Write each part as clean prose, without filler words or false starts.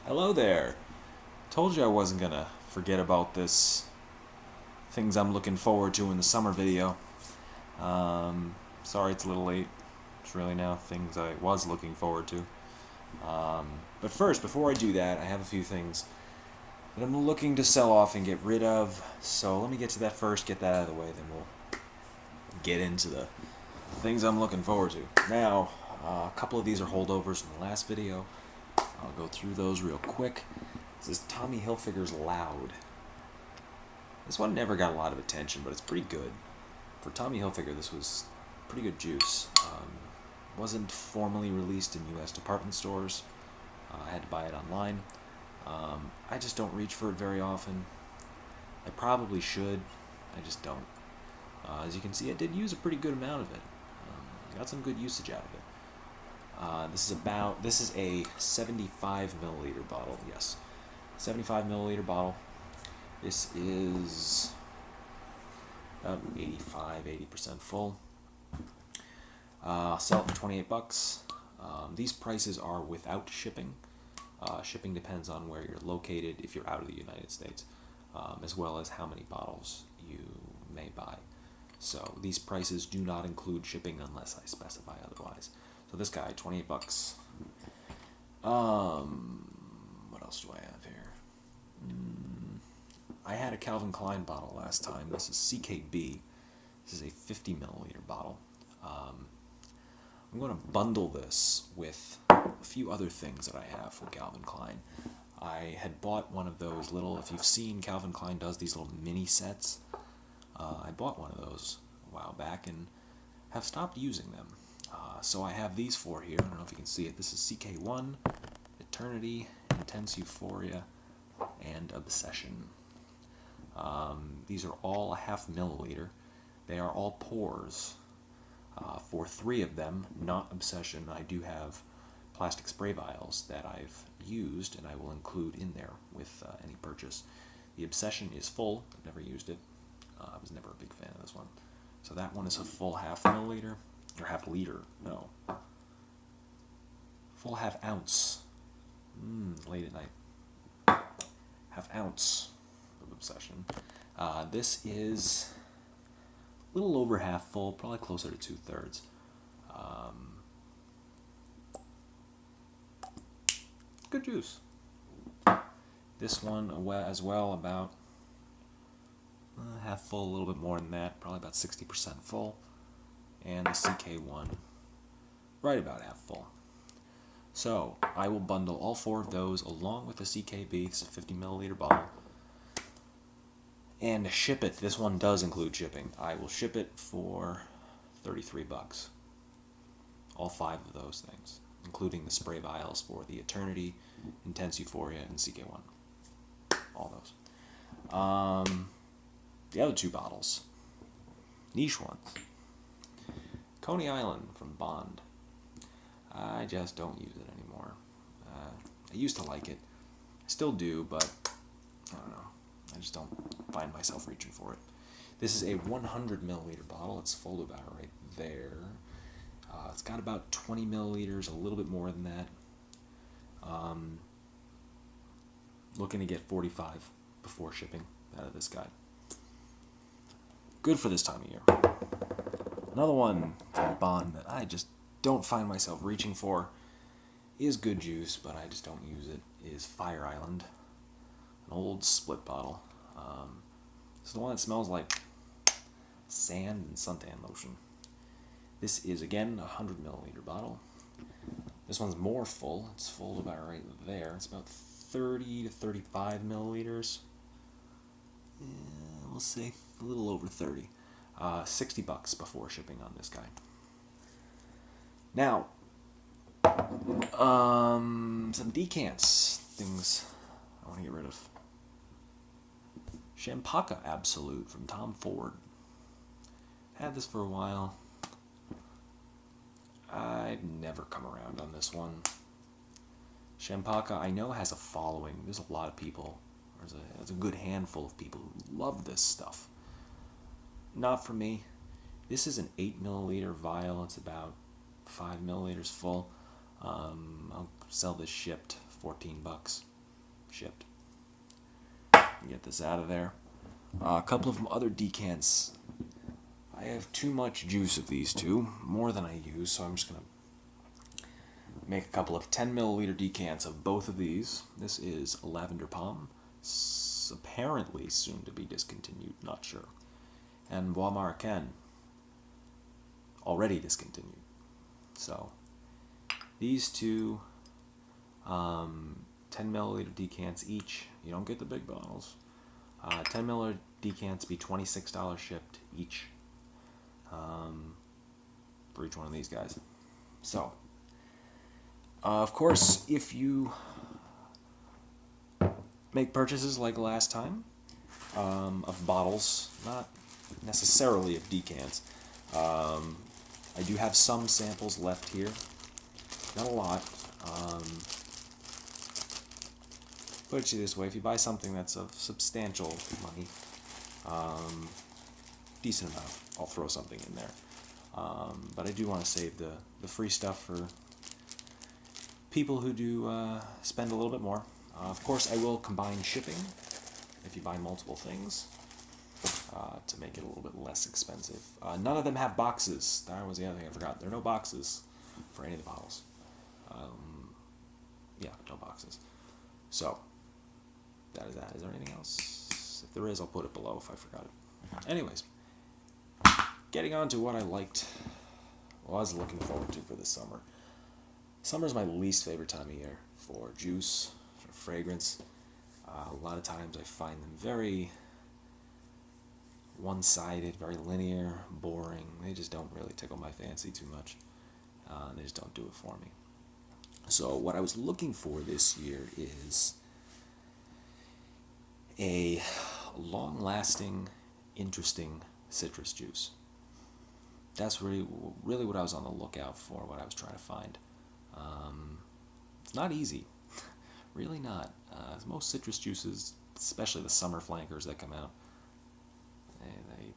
Hello there. Told you I wasn't gonna forget about this things I'm looking forward to in the summer video. Sorry it's a little late. It's really now things I was looking forward to. But first, before I do that, I have a few things that I'm looking to sell off and get rid of. So let me get to that first, get that out of the way, then we'll get into the things I'm looking forward to. Now, a couple of these are holdovers from the last video. I'll go through those real quick. This is Tommy Hilfiger's Loud. This one never got a lot of attention, but it's pretty good. For Tommy Hilfiger, this was pretty good juice. Wasn't formally released in U.S. department stores. I had to buy it online. I just don't reach for it very often. I probably should. I just don't. As you can see, I did use a pretty good amount of it. Got some good usage out of it. This is a 75 milliliter bottle. Yes, 75 milliliter bottle. This is about 80% full. Sell it for 28 bucks. These prices are without shipping. Shipping depends on where you're located if you're out of the United States, as well as how many bottles you may buy. So these prices do not include shipping unless I specify otherwise. So this guy, 28 bucks. What else do I have here? I had a Calvin Klein bottle last time. This is CKB. This is a 50 milliliter bottle. I'm going to bundle this with a few other things that I have from Calvin Klein. I had bought one of those little, if you've seen Calvin Klein does these little mini sets, I bought one of those a while back and have stopped using them. So I have these four here. I don't know if you can see it. This is CK1, Eternity, Intense Euphoria, and Obsession. These are all a half milliliter. They are all pours. For three of them, not Obsession, I do have plastic spray vials that I've used and I will include in there with any purchase. The Obsession is full. I've never used it. I was never a big fan of this one. So that one is a full half milliliter. Or half liter, no. Full half ounce. Late at night. Half ounce of Obsession. This is a little over half full, probably closer to 2/3. Good juice. This one as well, about half full, a little bit more than that, probably about 60% full. And the CK1, right about half full. So I will bundle all four of those along with the CKB. It's a 50 milliliter bottle, and ship it. This one does include shipping. I will ship it for 33 bucks. All five of those things, including the spray vials for the Eternity, Intense Euphoria, and CK1. All those. The other two bottles, niche ones. Coney Island from Bond. I just don't use it anymore. I used to like it. I still do, but I don't know. I just don't find myself reaching for it. This is a 100 milliliter bottle. It's full about right there. It's got about 20 milliliters, a little bit more than that. Looking to get 45 before shipping out of this guy. Good for this time of year. Another one from Bond that I just don't find myself reaching for is good juice, but I just don't use it, is Fire Island. An old split bottle. It's the one that smells like sand and suntan lotion. This is, again, a 100 milliliter bottle. This one's more full. It's full about right there. It's about 30 to 35 milliliters. We'll say a little over 30. 60 bucks before shipping on this guy. Now, some decants, things I want to get rid of. Shampaka Absolute from Tom Ford. Had this for a while. I've never come around on this one. Shampaka, I know, has a following. There's a lot of people. There's a good handful of people who love this stuff. Not for me. This is an 8 milliliter vial. It's about 5 milliliters full. I'll sell this shipped, 14 bucks. shipped. Get this out of there. A couple of other decants. I have too much juice of these two, more than I use, so I'm just going to make a couple of 10 milliliter decants of both of these. This is Lavender Palm, apparently soon to be discontinued, not sure. And Bois Marocain, already discontinued. So, these two 10 milliliter decants each. You don't get the big bottles. 10 milliliter decants be $26 shipped each for each one of these guys. So, of course, if you make purchases like last time of bottles, not necessarily of decants, I do have some samples left here. Not a lot. Put it to you this way, if you buy something that's of substantial money, decent amount, I'll throw something in there. But I do want to save the free stuff for people who do spend a little bit more. Of course, I will combine shipping if you buy multiple things to make it a little bit less expensive. None of them have boxes. That was the other thing I forgot. There are no boxes for any of the bottles. Yeah, no boxes. So, that is that. Is there anything else? If there is, I'll put it below if I forgot it. Anyways, getting on to what I was looking forward to for this summer. Summer is my least favorite time of year for juice, for fragrance. A lot of times I find them very one-sided, very linear, boring. They just don't really tickle my fancy too much. They just don't do it for me. So what I was looking for this year is a long-lasting, interesting citrus juice. That's really what I was on the lookout for, what I was trying to find. It's not easy. Really not. Most citrus juices, especially the summer flankers that come out,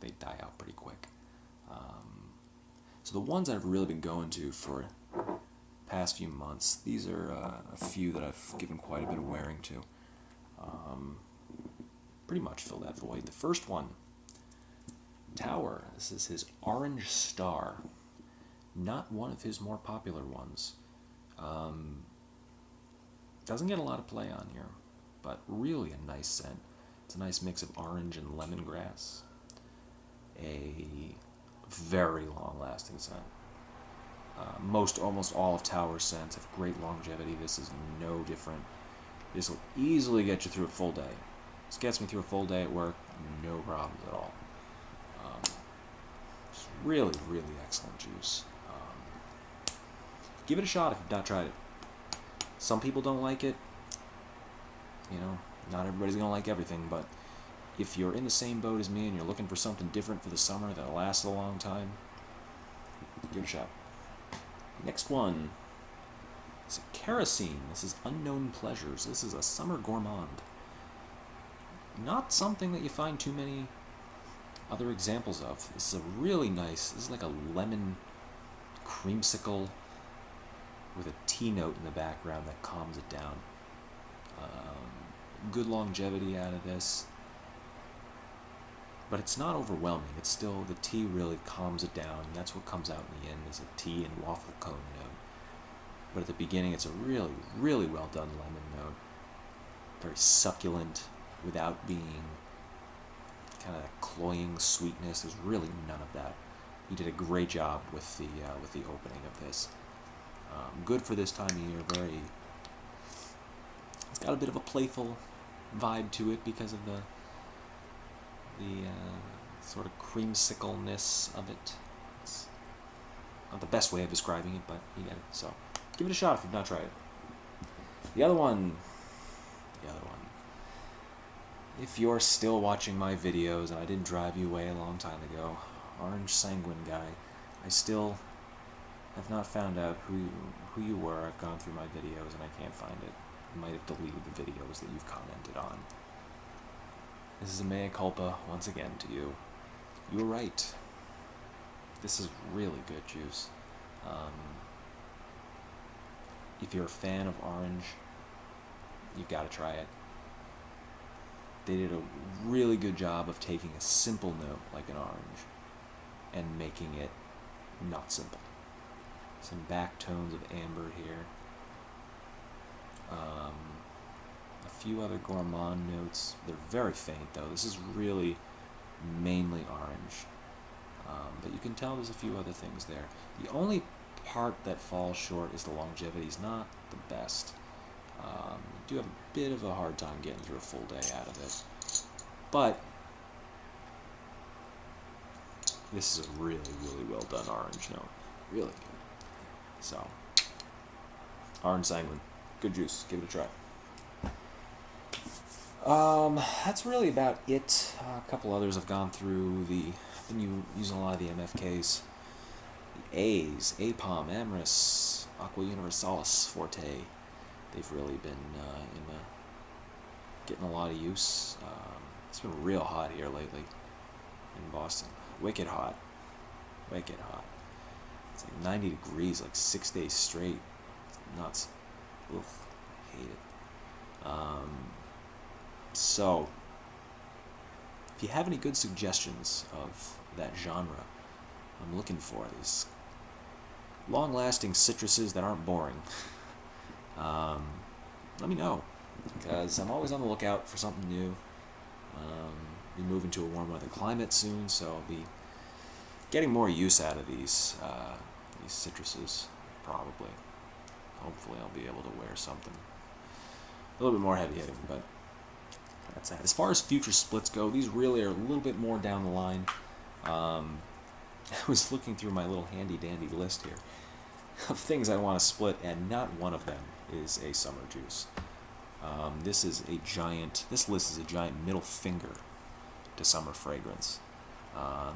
they die out pretty quick. So the ones I've really been going to for past few months, these are a few that I've given quite a bit of wearing to. Pretty much fill that void. The first one, Tower. This is his Orange Star. Not one of his more popular ones. Doesn't get a lot of play on here, but really a nice scent. It's a nice mix of orange and lemongrass. A very long-lasting scent. Almost all of Tower's scents have great longevity. This is no different. This will easily get you through a full day. This gets me through a full day at work, no problems at all. It's really, really excellent juice. Give it a shot if you've not tried it. Some people don't like it. You know, not everybody's going to like everything, but if you're in the same boat as me and you're looking for something different for the summer that'll last a long time, give it a shot. Next one is Kerosene. This is Unknown Pleasures. This is a summer gourmand. Not something that you find too many other examples of. This is a really nice, this is like a lemon creamsicle with a tea note in the background that calms it down. Good longevity out of this. But it's not overwhelming. It's still, the tea really calms it down. And that's what comes out in the end, is a tea and waffle cone note. But at the beginning, it's a really, really well done lemon note. Very succulent, without being kind of that cloying sweetness. There's really none of that. He did a great job with the opening of this. Good for this time of year. It's got a bit of a playful vibe to it because of the sort of creamsicleness of it. It's not the best way of describing it, but you get it. So give it a shot if you've not tried it. The other one. If you're still watching my videos and I didn't drive you away a long time ago, Orange Sanguine guy, I still have not found out who you were. I've gone through my videos and I can't find it. I might have deleted the videos that you've commented on. This is a mea culpa once again to you. You were right. This is really good juice. If you're a fan of orange, you've got to try it. they did a really good job of taking a simple note like an orange and making it not simple. Some back tones of amber here. A few other gourmand notes. They're very faint though. This is really mainly orange. But you can tell there's a few other things there. The only part that falls short is the longevity is not the best. You do have a bit of a hard time getting through a full day out of it. But this is a really, really well done orange note. Really good. So, orange sanguine. Good juice. Give it a try. That's really about it. A couple others I've gone through. I've been using a lot of the MFKs. The A's, A Palm, Amorous, Aqua Universalis, Forte. They've really been getting a lot of use. It's been real hot here lately in Boston. Wicked hot. Wicked hot. It's like 90 degrees, like 6 days straight. It's nuts. Oof. Hate it. So, if you have any good suggestions of that genre, I'm looking for these long-lasting citruses that aren't boring. Let me know, because I'm always on the lookout for something new. Be moving to a warm weather climate soon, so I'll be getting more use out of these citruses, probably. Hopefully I'll be able to wear something a little bit more heavy-hitting, but that's that. As far as future splits go, these really are a little bit more down the line. I was looking through my little handy-dandy list here of things I want to split, and not one of them is a summer juice. This list is a giant middle finger to summer fragrance.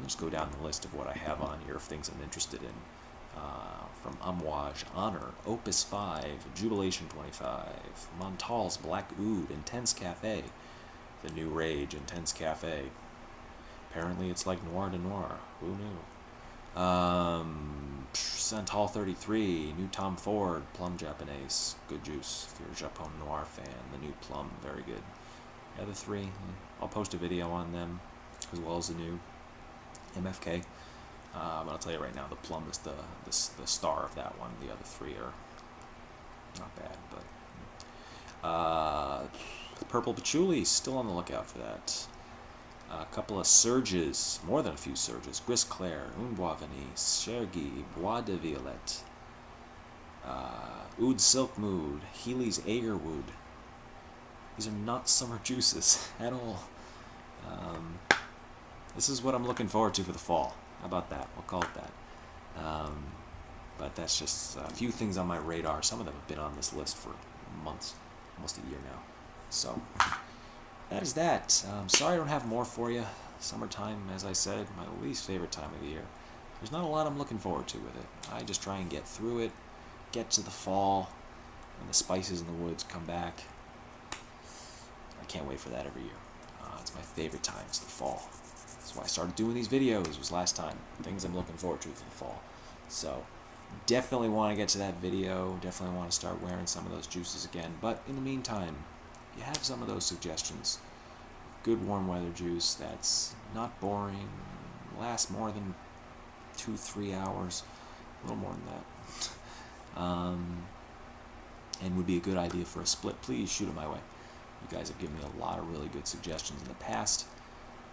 Let's go down the list of what I have on here of things I'm interested in. From Amouage, Honor, Opus 5, Jubilation 25, Montal's Black Oud, Intense Cafe, the new rage, Intense Cafe. Apparently it's like Noir de Noir. Who knew? Santal 33, new Tom Ford, Plum Japanese. Good juice if you're a Japon Noir fan. The new Plum, very good. The other three, I'll post a video on them, as well as the new MFK. But I'll tell you right now, the Plum is the star of that one. The other three are not bad, but Purple Patchouli, still on the lookout for that. A couple of surges, more than a few surges. Gris Clair, Un Bois Venise, Chergy, Bois de Violette, Oud Silk Mood, Healy's Agerwood. These are not summer juices at all. This is what I'm looking forward to for the fall. How about that? We'll call it that. But that's just a few things on my radar. Some of them have been on this list for months, almost a year now. So that is that. Sorry I don't have more for you. Summertime, as I said, my least favorite time of the year. There's not a lot I'm looking forward to with it. I just try and get through it, get to the fall, and the spices in the woods come back. I can't wait for that every year. It's my favorite time. It's the fall. That's why I started doing these videos, was last time. Things I'm looking forward to for the fall. So, definitely want to get to that video. Definitely want to start wearing some of those juices again. But in the meantime, you have some of those suggestions. Good warm weather juice that's not boring, lasts more than 2-3 hours, a little more than that. And would be a good idea for a split. Please shoot it my way. You guys have given me a lot of really good suggestions in the past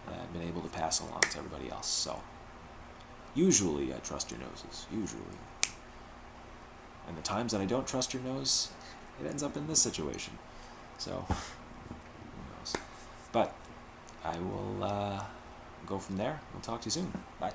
that I've been able to pass along to everybody else. So, usually I trust your noses. Usually. And the times that I don't trust your nose, it ends up in this situation. So, who knows. But I will go from there. We'll talk to you soon. Bye.